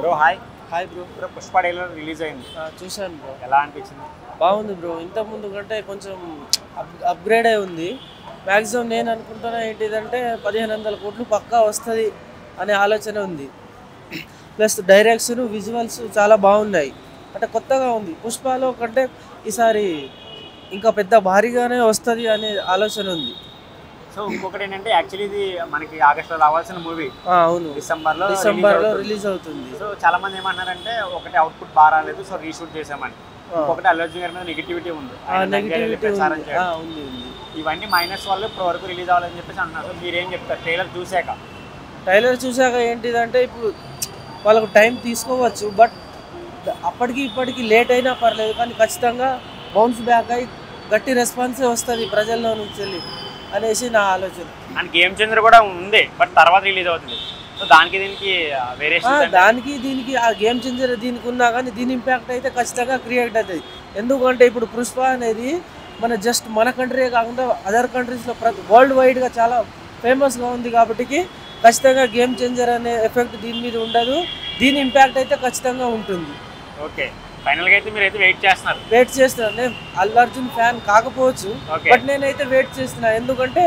Bro hi. Hi bro. Bro Pushpa trailer release అయింది, చూశాను bro. ఎలా అనిపించింది? బాగుంది బ్రో. ఇంతకుముందు కంటే కొంచెం అప్గ్రేడ్ అయి ఉంది. మ్యాక్సిమం నేను అనుకుంటున్నా ఏంటిదంటే 1500 కోట్లు పక్కా వస్తుంది అనే ఆలోచన ఉంది. ప్లస్ డైరెక్షన్ విజువల్స్ చాలా బాగున్నాయి. అంటే కొత్తగా ఉంది. పుష్పలో కంటే ఈసారి ఇంకా పెద్ద భారీగానే వస్తుంది అనే ఆలోచన ఉంది. సో ఇంకొకటి ఏంటంటే యాక్చువల్లీ ఇది మనకి ఆగస్ట్లో రావాల్సిన మూవీ అవును, డిసెంబర్లో రిలీజ్ అవుతుంది. సో చాలా మంది ఏమన్నారంటే ఒకటి అవుట్పుట్ బాగా రాలేదు, సో రీషూట్ చేసామని. ఇంకొకటి అల్లు అర్జున్ గారి మీద నెగిటివిటీ ఉంది, ఇవన్నీ మైనస్ వాళ్ళు ఇప్పుడు వరకు రిలీజ్ అవ్వాలని చెప్పేసి అంటున్నారు. సో మీరేం చెప్తారు ట్రైలర్ చూసాక? ఏంటిదంటే ఇప్పుడు వాళ్ళకు టైం తీసుకోవచ్చు, బట్ అప్పటికి ఇప్పటికి లేట్ అయినా పర్లేదు, కానీ ఖచ్చితంగా బౌన్స్ బ్యాక్ అయ్యి గట్టి రెస్పాన్సే వస్తుంది ప్రజల్లో నుంచి అనేసి నా ఆలోచన. అండ్ గేమ్ చేంజర్ కూడా ఉంది, బట్ తర్వాత రిలీజ్ అవుతుంది. సో దానికి దీనికి దానికి దీనికి ఆ గేమ్ చేంజర్ దీనికి ఉన్నా కానీ దీని ఇంపాక్ట్ అయితే ఖచ్చితంగా క్రియేట్ అవుతుంది. ఎందుకంటే ఇప్పుడు పుష్ప అనేది మన కంట్రీ కాకుండా అదర్ కంట్రీస్లో వరల్డ్ వైడ్గా చాలా ఫేమస్గా ఉంది. కాబట్టి ఖచ్చితంగా గేమ్ చేంజర్ అనే ఎఫెక్ట్ దీని మీద ఉండదు, దీని ఇంపాక్ట్ అయితే ఖచ్చితంగా ఉంటుంది. ఓకే, ఫైనల్గా అయితే మీరు అయితే వెయిట్ చేస్తున్నాను. నేను అల్లు అర్జున్ ఫ్యాన్ కాకపోవచ్చు, బట్ నేనైతే వెయిట్ చేస్తున్నా. ఎందుకంటే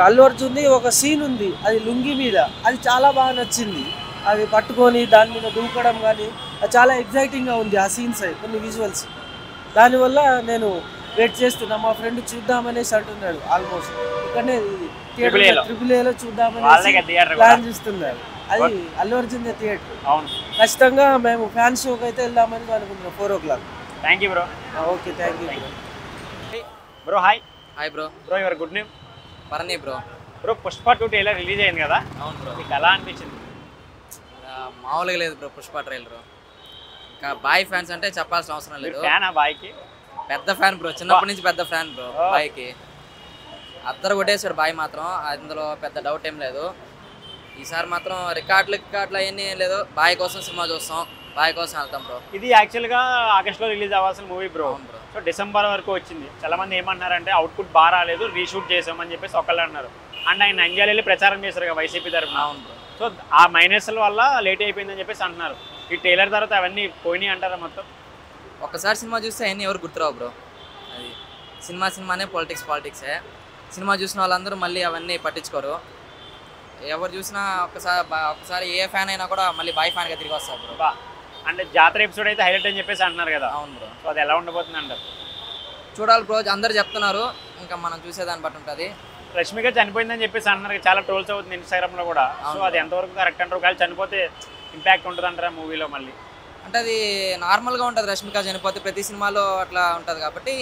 అల్లు అర్జున్ది ఒక సీన్ ఉంది, అది లుంగి మీద, అది చాలా బాగా నచ్చింది. అది పట్టుకొని దాని మీద దూకడం కానీ అది చాలా ఎగ్జైటింగ్గా ఉంది. ఆ సీన్స్ కొన్ని విజువల్స్, దానివల్ల నేను వెయిట్ చేస్తున్నా. మా ఫ్రెండ్ చూద్దామనేసి అంటున్నాడు, ఆల్మోస్ట్ ఇక్కడనే ట్రిపుల్ ఏలో చూద్దామని ప్లాన్ చేస్తున్నారు. అది అల్లు అర్జున్ థియేటర్. అవును, ఖచ్చితంగా మేము ఫ్యాన్ షోకి అయితే వెళ్దామని అనుకుంటున్నాం 4 o'clock. Thank you bro. Okay, thank you bro. Hi. Hi bro. Bro your good name? Parani bro. Bro Pushpa 2 trailer release అయింది కదా? అవును బ్రో. మీకు ఎలా అనిపించింది? మామూలుగా లేదు బ్రో పుష్ప ట్రైలర్. ఇంకా బాయ్ ఫ్యాన్స్ అంటే చెప్పాల్సిన అవసరం లేదు. ఫ్యానా బాయ్కి? పెద్ద ఫ్యాన్ బ్రో, చిన్నప్పటి నుంచి పెద్ద ఫ్యాన్ బ్రో బాయ్కి. అద్దరు కొట్టేశాడు బాయ్ మాత్రం, అందులో పెద్ద డౌట్ ఏం లేదు. ఈసారి మాత్రం రికార్డులు అవన్నీ లేదు. బాయ్ కోసం సినిమా చూస్తాం, బాయ్ కోసం వెళ్తాం బ్రో. ఇది యాక్చువల్గా ఆగస్ట్లో రిలీజ్ అవ్వాల్సిన మూవీ బ్రో. సో డిసెంబర్ వరకు వచ్చింది. చాలా మంది ఏమన్నారంటే అవుట్పుట్ బాగా రాలేదు, రీషూట్ చేసామని చెప్పేసి ఒకళ్ళు అన్నారు. అండ్ ఆయన నంద్యాల వెళ్ళి ప్రచారం చేశారు కదా వైసీపీ తరఫున. అవును బ్రో. సో ఆ మైనస్ల వల్ల లేట్ అయిపోయిందని చెప్పేసి అంటున్నారు. ఈ ట్రైలర్ తర్వాత అవన్నీ పోయినాయి అంటారా మొత్తం? ఒక్కసారి సినిమా చూస్తే అవన్నీ ఎవరు గుర్తురావు బ్రో. అది సినిమానే పాలిటిక్సే. సినిమా చూసిన వాళ్ళందరూ మళ్ళీ అవన్నీ పట్టించుకోరు. ఎవరు చూసినా ఒకసారి ఏ ఫ్యాన్ అయినా కూడా మళ్ళీ బాయ్ ఫ్యాన్గా తిరిగి వస్తారు బ్రో. అంటే జాతర ఎపిసోడ్ అయితే హైలైట్ అని చెప్పేసి అంటున్నారు కదా? అవును బ్రో. సో అది ఎలా ఉండబోతుంది అంటారు? చూడాలి బ్రో, అందరు చెప్తున్నారు, ఇంకా మనం చూసేదాన్ని బట్టి ఉంటుంది. రష్మిక చనిపోయిందని చెప్పేసి అంటున్నారు, చాలా ట్రోల్స్ అవుతుంది ఇన్స్టాగ్రామ్లో కూడా. సో అది ఎంతవరకు కరెక్ట్ అంటారు? ఒకవేళ చనిపోతే ఇంపాక్ట్ ఉంటుంది అంటారా మూవీలో మళ్ళీ? అంటే అది నార్మల్గా ఉంటుంది. రష్మిక చనిపోతే ప్రతి సినిమాలో అట్లా ఉంటుంది కాబట్టి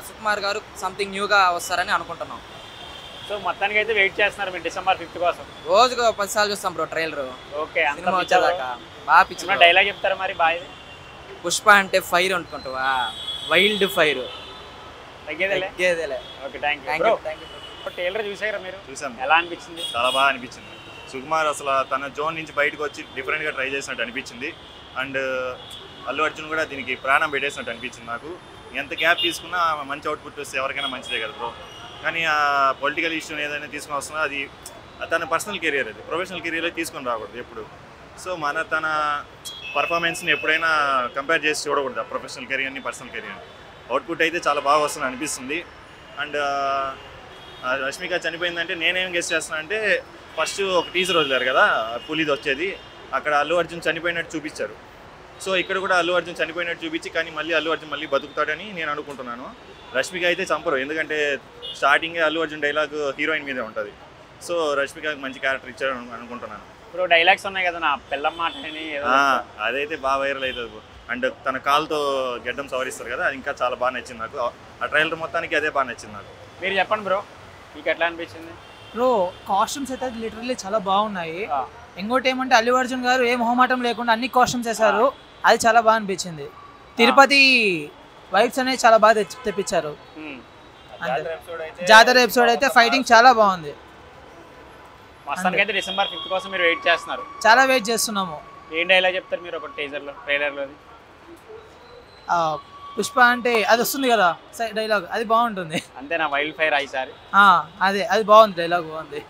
సుకుమార్ గారు సంథింగ్ న్యూగా వస్తారని అనుకుంటున్నాం. సో మొత్తానికి అయితే వెయిట్ చేస్తున్నారు మీరు December 5th కోసం? రోజుకు 10 సార్లు చూస్తాం బ్రో ట్రైలర్. ఓకే, సినిమా వచ్చేదాకా బాగా పిచ్చి. డైలాగ్ చెప్తారా మరి బాయ్? పుష్ప అంటే ఫైర్ అనుకుంటావా, వైల్డ్ ఫైర్ తగ్గేదేలే. Okay, thank you. ట్రైలర్ చూసారా మీరు? చూసాను. ఎలా అనిపించింది? చాలా బాగా అనిపించింది. సుకుమార్ అసలు తన జోన్ నుంచి బయటకు వచ్చి డిఫరెంట్గా ట్రై చేసినట్టు అనిపించింది. అండ్ అల్లు అర్జున్ కూడా దీనికి ప్రాణం పెట్టేసినట్టు అనిపించింది నాకు. ఎంత గ్యాప్ తీసుకున్నా మంచి అవుట్పుట్ వస్తే ఎవరికైనా మంచిదే కదా బ్రో. కానీ ఆ పొలిటికల్ ఇష్యూని ఏదైనా తీసుకుని వస్తున్నా అది తన పర్సనల్ కెరియర్, అది ప్రొఫెషనల్ కెరియర్లో తీసుకొని రాకూడదు ఎప్పుడు. సో తన పర్ఫార్మెన్స్ని ఎప్పుడైనా కంపేర్ చేసి చూడకూడదు, ఆ ప్రొఫెషనల్ కెరియర్ని పర్సనల్ కెరియర్ని. అవుట్పుట్ అయితే చాలా బాగా వస్తుంది అనిపిస్తుంది. అండ్ రష్మిక చనిపోయిందంటే నేనేం గెస్ చేస్తున్నా అంటే, ఫస్ట్ ఒక టీజర్ వదిలేరు కదా పులిది వచ్చేది, అక్కడ అల్లు అర్జున్ చనిపోయినట్టు చూపించారు. సో ఇక్కడ కూడా అల్లు అర్జున్ చనిపోయినట్టు చూపించి కానీ మళ్ళీ అల్లు అర్జున్ మళ్ళీ బతుకుతాడని నేను అనుకుంటున్నాను. రష్మిక అయితే చంపరు, ఎందుకంటే స్టార్టింగే అల్లు అర్జున్ డైలాగ్ హీరోయిన్ మీదే ఉంటుంది. సో రష్మికకి మంచి క్యారెక్టర్ ఇచ్చారు అనుకుంటున్నాను. ఇప్పుడు డైలాగ్స్ ఉన్నాయి కదా, నా పిల్లం మాట అని, అదైతే బాగా వైరల్ అవుతుంది. అండ్ తన కాల్తో గెడ్డం సవరిస్తారు కదా, అది ఇంకా చాలా బాగా నచ్చింది నాకు. ఆ ట్రైలర్ మొత్తానికి అదే బాగా నచ్చింది నాకు. మీరు చెప్పండి బ్రో, మీకు ఎట్లా అనిపించింది? బ్రో కాస్ట్యూమ్స్ అయితే లిటరల్లీ చాలా బాగున్నాయి. ఇంకోటి ఏమంటే అల్లు అర్జున్ గారు ఏ మొహమాటం లేకుండా అన్ని కాస్ట్యూమ్స్ వేశారు, అది చాలా బాగా అనిపించింది. తిరుపతి వైబ్స్ అనేది చాలా బాగా తెప్పించారు. జాతర ఎపిసోడ్ అయితే ఫైటింగ్ చాలా బాగుంది. December 5th కోసం మీరు వెయిట్ చేస్తున్నారు? చాలా వెయిట్ చేస్తున్నాము. ఏం డైలాగ్ చెప్తారు మీరు ఒక ట్రైలర్లో? పుష్ప అంటే అది వస్తుంది కదా డైలాగ్, అది బాగుంటుంది. అంతేనా? వైల్డ్ ఫైర్ ఈసారి అది బాగుంది, డైలాగ్ బాగుంది.